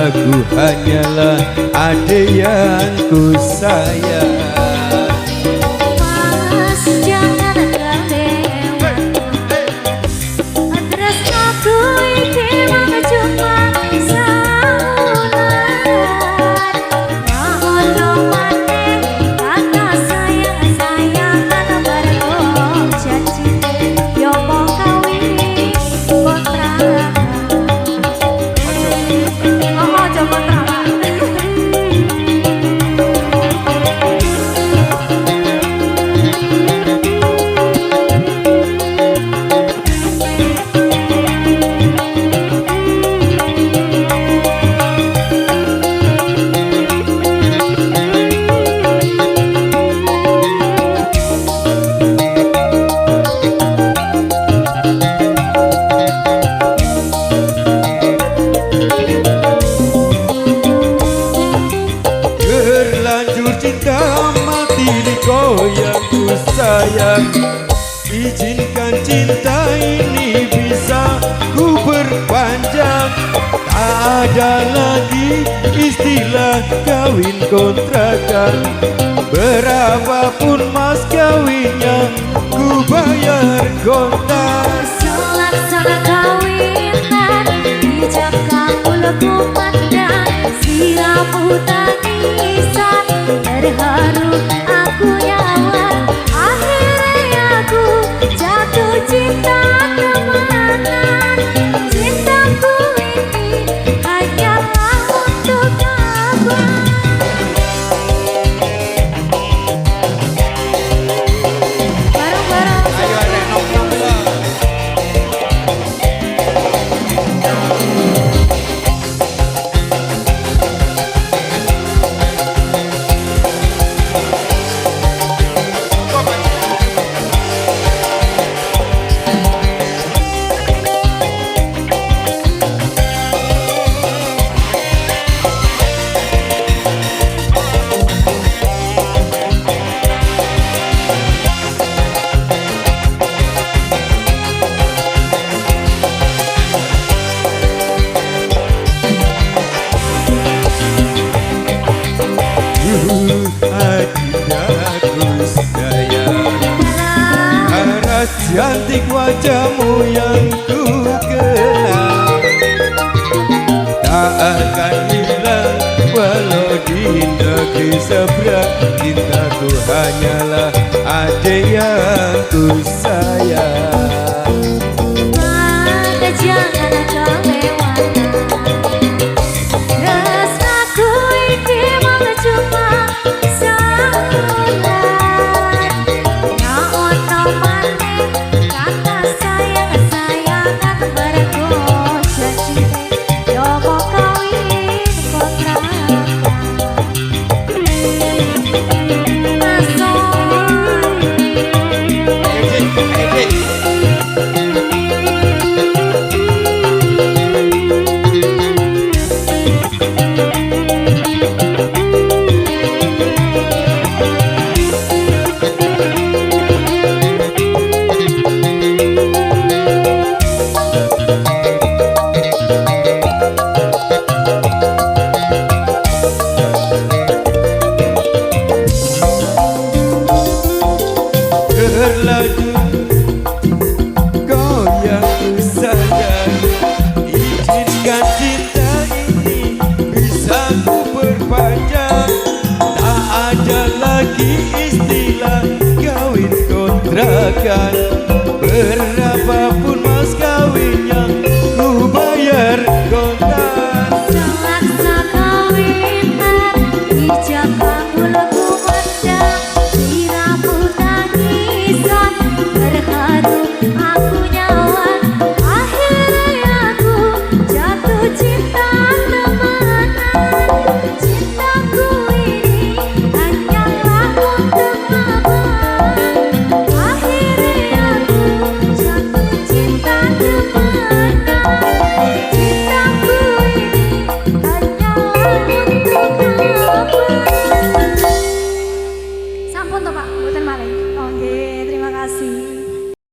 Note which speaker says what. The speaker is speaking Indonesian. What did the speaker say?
Speaker 1: Cintaku hanyalah ada yang ku sayang.
Speaker 2: Mas jangan kelewatan, tresnaku iki mung cuma saulan. Ono maneh kata sayang-sayangan bareng janji yo mau kawin kontrakan. Ojo kontrakan.
Speaker 1: Berlanjur cinta mati di kau yang ku sayang. Izinkan cinta ini bisa ku perpanjang. Tak ada lagi istilah kawin kontrakan. Berapapun mas kawinnya ku bayar kontan.
Speaker 2: Selaksana kawinan hijab kamu leku pandang, siramu tangisan terharu aku nyawa. Akhirnya aku jatuh cinta temanan. Cintaku ini hanyalah untuk abang. Bareng-bareng
Speaker 1: Ayo renok lah. Adindaku sayang, paras cantik wajahmu yang ku kenal tak akan hilang walau di negeri seberang. Cintaku hanyalah ada yang ku sayang.
Speaker 2: maka jangan kelewatan, tresnaku iki mung cuma saulan. Ya ono maneh kata sayang-sayangan bareng janji yo mau kawin kontrakan.
Speaker 1: Berlanjut kau yang ku sayang, izinkan cinta ini bisa ku perpanjang. Tak ada lagi istilah kawin kontrakan. Berapapun